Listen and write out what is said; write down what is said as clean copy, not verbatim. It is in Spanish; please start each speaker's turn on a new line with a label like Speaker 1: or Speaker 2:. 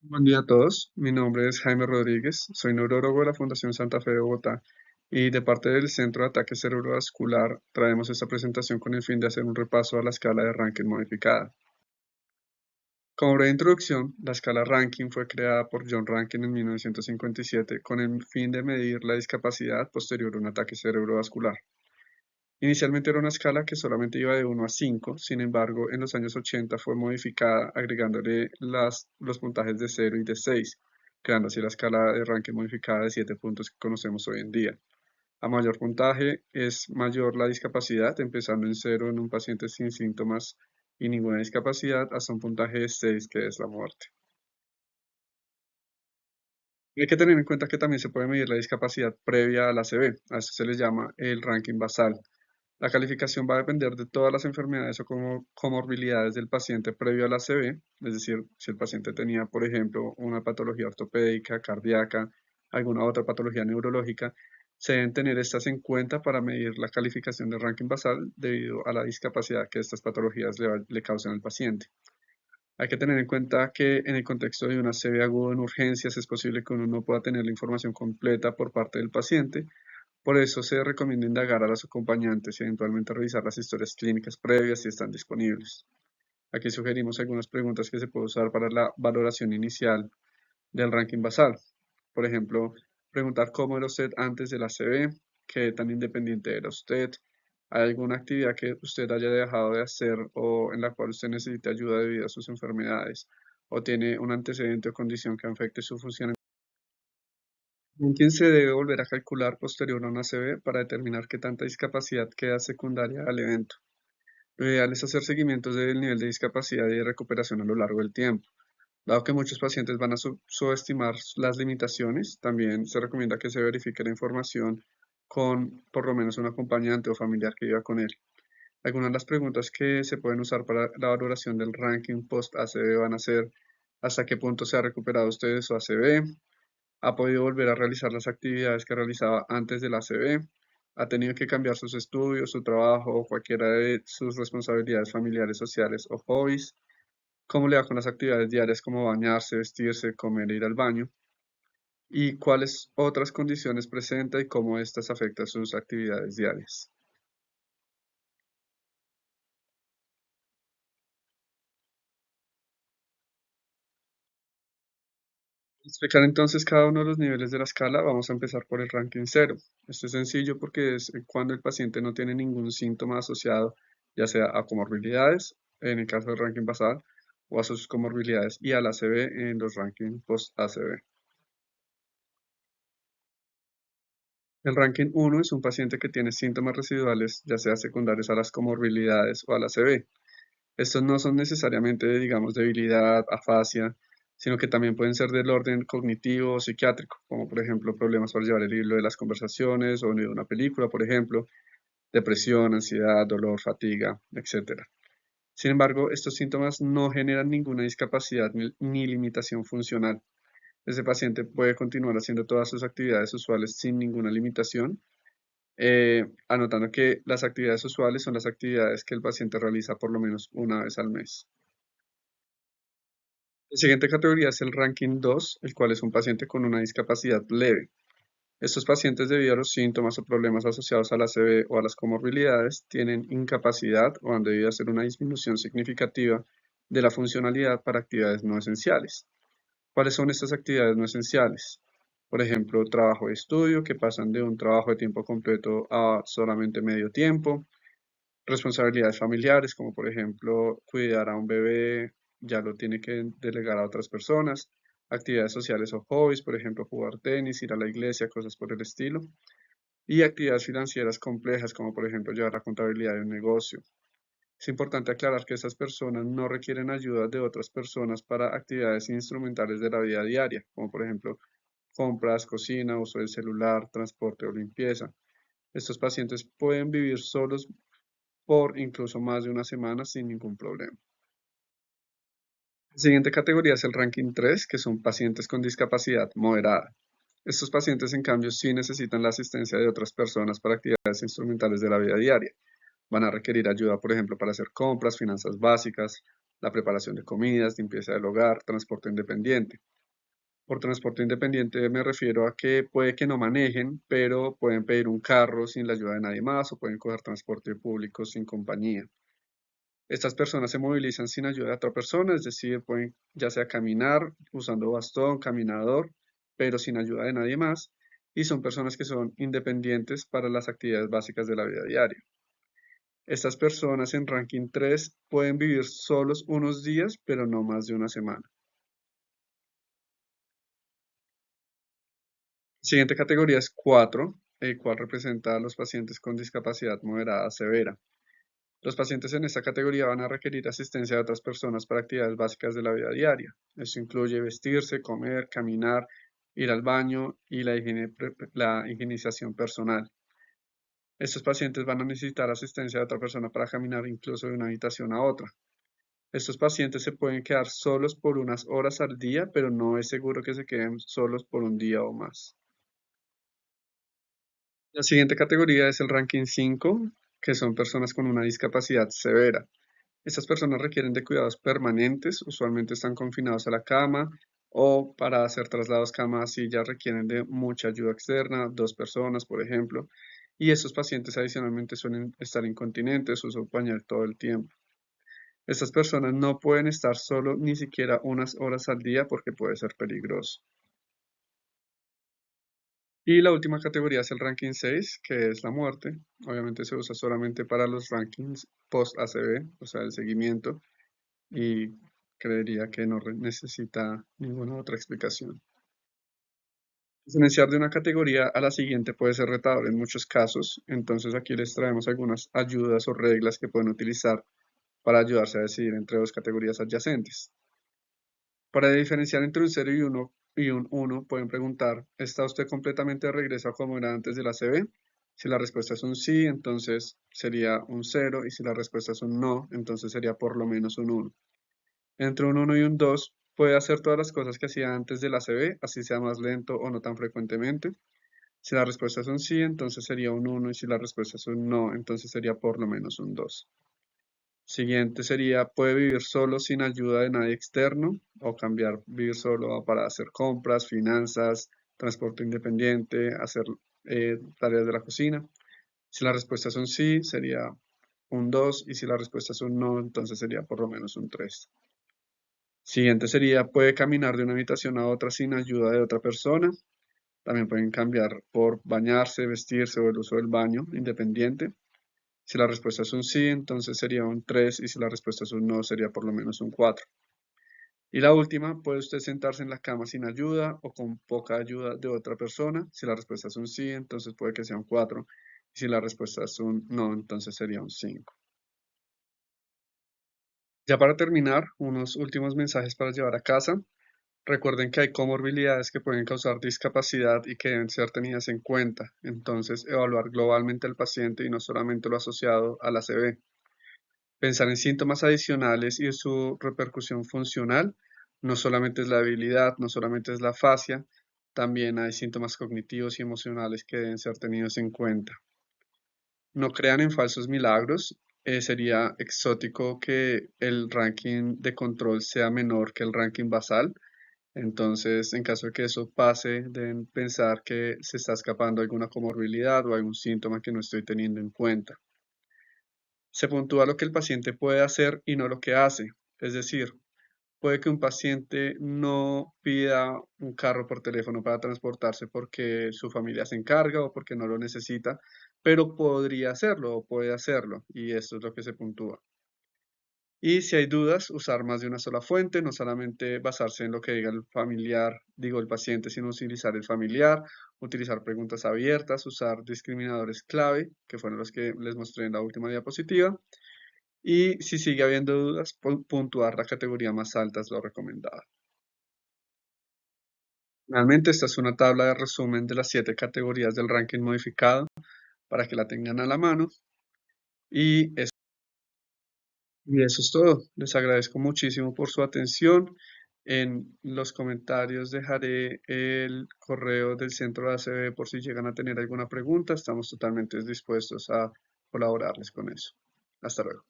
Speaker 1: Buen día a todos, mi nombre es Jaime Rodríguez, soy neurólogo de la Fundación Santa Fe de Bogotá y de parte del Centro de Ataque Cerebrovascular traemos esta presentación con el fin de hacer un repaso a la escala de Rankin modificada. Como breve introducción, la escala Rankin fue creada por John Rankin en 1957 con el fin de medir la discapacidad posterior a un ataque cerebrovascular. Inicialmente era una escala que solamente iba de 1 a 5, sin embargo, en los años 80 fue modificada agregándole los puntajes de 0 y de 6, creando así la escala de ranking modificada de 7 puntos que conocemos hoy en día. A mayor puntaje es mayor la discapacidad, empezando en 0 en un paciente sin síntomas y ninguna discapacidad, hasta un puntaje de 6 que es la muerte. Hay que tener en cuenta que también se puede medir la discapacidad previa al ACV, a esto se le llama el ranking basal. La calificación va a depender de todas las enfermedades o comorbilidades del paciente previo al ACV, es decir, si el paciente tenía, por ejemplo, una patología ortopédica, cardíaca, alguna otra patología neurológica, se deben tener estas en cuenta para medir la calificación del ranking basal debido a la discapacidad que estas patologías le causan al paciente. Hay que tener en cuenta que en el contexto de un ACV agudo en urgencias es posible que uno no pueda tener la información completa por parte del paciente, por eso se recomienda indagar a los acompañantes y eventualmente revisar las historias clínicas previas si están disponibles. Aquí sugerimos algunas preguntas que se puede usar para la valoración inicial del ranking basal. Por ejemplo, preguntar cómo era usted antes del ACV, qué tan independiente era usted, hay alguna actividad que usted haya dejado de hacer o en la cual usted necesite ayuda debido a sus enfermedades, o tiene un antecedente o condición que afecte su funcionamiento. ¿Con quién se debe volver a calcular posterior a una ACV para determinar qué tanta discapacidad queda secundaria al evento? Lo ideal es hacer seguimientos del nivel de discapacidad y de recuperación a lo largo del tiempo. Dado que muchos pacientes van a subestimar las limitaciones, también se recomienda que se verifique la información con por lo menos un acompañante o familiar que viva con él. Algunas de las preguntas que se pueden usar para la valoración del ranking post-ACV van a ser: ¿hasta qué punto se ha recuperado usted de su ACV? ¿Ha podido volver a realizar las actividades que realizaba antes del ACV? ¿Ha tenido que cambiar sus estudios, su trabajo o cualquiera de sus responsabilidades familiares, sociales o hobbies? ¿Cómo le va con las actividades diarias como bañarse, vestirse, comer e ir al baño? ¿Y cuáles otras condiciones presenta y cómo estas afectan sus actividades diarias? Explicar entonces cada uno de los niveles de la escala, vamos a empezar por el ranking cero. Esto es sencillo porque es cuando el paciente no tiene ningún síntoma asociado, ya sea a comorbilidades, en el caso del ranking basal, o a sus comorbilidades y al ACV en los rankings post-ACV. El ranking uno es un paciente que tiene síntomas residuales, ya sea secundarios a las comorbilidades o al ACV. Estos no son necesariamente, digamos, debilidad, afasia, sino que también pueden ser del orden cognitivo o psiquiátrico, como por ejemplo problemas para llevar el hilo de las conversaciones o de una película, por ejemplo, depresión, ansiedad, dolor, fatiga, etcétera. Sin embargo, estos síntomas no generan ninguna discapacidad ni limitación funcional. Ese paciente puede continuar haciendo todas sus actividades usuales sin ninguna limitación, anotando que las actividades usuales son las actividades que el paciente realiza por lo menos una vez al mes. La siguiente categoría es el ranking 2, el cual es un paciente con una discapacidad leve. Estos pacientes, debido a los síntomas o problemas asociados a la ACV o a las comorbilidades, tienen incapacidad o han debido hacer una disminución significativa de la funcionalidad para actividades no esenciales. ¿Cuáles son estas actividades no esenciales? Por ejemplo, trabajo y estudio, que pasan de un trabajo de tiempo completo a solamente medio tiempo. Responsabilidades familiares, como por ejemplo cuidar a un bebé, ya lo tiene que delegar a otras personas. Actividades sociales o hobbies, por ejemplo jugar tenis, ir a la iglesia, cosas por el estilo. Y actividades financieras complejas, como por ejemplo llevar la contabilidad de un negocio. Es importante aclarar que estas personas no requieren ayuda de otras personas para actividades instrumentales de la vida diaria, como por ejemplo compras, cocina, uso del celular, transporte o limpieza. Estos pacientes pueden vivir solos por incluso más de una semana sin ningún problema. La siguiente categoría es el ranking 3, que son pacientes con discapacidad moderada. Estos pacientes, en cambio, sí necesitan la asistencia de otras personas para actividades instrumentales de la vida diaria. Van a requerir ayuda, por ejemplo, para hacer compras, finanzas básicas, la preparación de comidas, limpieza del hogar, transporte independiente. Por transporte independiente me refiero a que puede que no manejen, pero pueden pedir un carro sin la ayuda de nadie más o pueden coger transporte público sin compañía. Estas personas se movilizan sin ayuda de otra persona, es decir, pueden ya sea caminar usando bastón, caminador, pero sin ayuda de nadie más, y son personas que son independientes para las actividades básicas de la vida diaria. Estas personas en ranking 3 pueden vivir solos unos días, pero no más de una semana. Siguiente categoría es 4, el cual representa a los pacientes con discapacidad moderada severa. Los pacientes en esta categoría van a requerir asistencia de otras personas para actividades básicas de la vida diaria. Esto incluye vestirse, comer, caminar, ir al baño y la higienización personal. Estos pacientes van a necesitar asistencia de otra persona para caminar incluso de una habitación a otra. Estos pacientes se pueden quedar solos por unas horas al día, pero no es seguro que se queden solos por un día o más. La siguiente categoría es el ranking 5, que son personas con una discapacidad severa. Estas personas requieren de cuidados permanentes, usualmente están confinados a la cama o para hacer traslados cama a silla requieren de mucha ayuda externa, 2 personas, por ejemplo, y estos pacientes adicionalmente suelen estar incontinentes, uso pañal todo el tiempo. Estas personas no pueden estar solo ni siquiera unas horas al día porque puede ser peligroso. Y la última categoría es el ranking 6, que es la muerte. Obviamente se usa solamente para los rankings post-ACV, o sea, el seguimiento, y creería que no necesita ninguna otra explicación. Diferenciar de una categoría a la siguiente puede ser retador en muchos casos, entonces aquí les traemos algunas ayudas o reglas que pueden utilizar para ayudarse a decidir entre dos categorías adyacentes. Para diferenciar entre un 0 y un 1, pueden preguntar, ¿está usted completamente de regreso a como era antes de la CB? Si la respuesta es un sí, entonces sería un 0, y si la respuesta es un no, entonces sería por lo menos un 1. Entre un 1 y un 2, puede hacer todas las cosas que hacía antes de la CB, así sea más lento o no tan frecuentemente. Si la respuesta es un sí, entonces sería un 1, y si la respuesta es un no, entonces sería por lo menos un 2. Siguiente sería, puede vivir solo sin ayuda de nadie externo o cambiar vivir solo para hacer compras, finanzas, transporte independiente, hacer tareas de la cocina. Si la respuesta es un sí, sería un 2 y si la respuesta es un no, entonces sería por lo menos un 3. Siguiente sería, puede caminar de una habitación a otra sin ayuda de otra persona. También pueden cambiar por bañarse, vestirse o el uso del baño independiente. Si la respuesta es un sí, entonces sería un 3 y si la respuesta es un no, sería por lo menos un 4. Y la última, puede usted sentarse en la cama sin ayuda o con poca ayuda de otra persona. Si la respuesta es un sí, entonces puede que sea un 4. Y si la respuesta es un no, entonces sería un 5. Ya para terminar, unos últimos mensajes para llevar a casa. Recuerden que hay comorbilidades que pueden causar discapacidad y que deben ser tenidas en cuenta. Entonces, evaluar globalmente al paciente y no solamente lo asociado a la ACV. Pensar en síntomas adicionales y su repercusión funcional. No solamente es la debilidad, no solamente es la fascia, también hay síntomas cognitivos y emocionales que deben ser tenidos en cuenta. No crean en falsos milagros. Sería exótico que el ranking de control sea menor que el ranking basal. Entonces, en caso de que eso pase, deben pensar que se está escapando alguna comorbilidad o algún síntoma que no estoy teniendo en cuenta. Se puntúa lo que el paciente puede hacer y no lo que hace. Es decir, puede que un paciente no pida un carro por teléfono para transportarse porque su familia se encarga o porque no lo necesita, pero podría hacerlo o puede hacerlo, y esto es lo que se puntúa. Y si hay dudas, usar más de una sola fuente, no solamente basarse en lo que diga el familiar, digo el paciente, sino utilizar el familiar, utilizar preguntas abiertas, usar discriminadores clave, que fueron los que les mostré en la última diapositiva. Y si sigue habiendo dudas, puntuar la categoría más alta es lo recomendado. Finalmente, esta es una tabla de resumen de las 7 categorías del ranking modificado para que la tengan a la mano. Y Y eso es todo. Les agradezco muchísimo por su atención. En los comentarios dejaré el correo del centro de ACB por si llegan a tener alguna pregunta. Estamos totalmente dispuestos a colaborarles con eso. Hasta luego.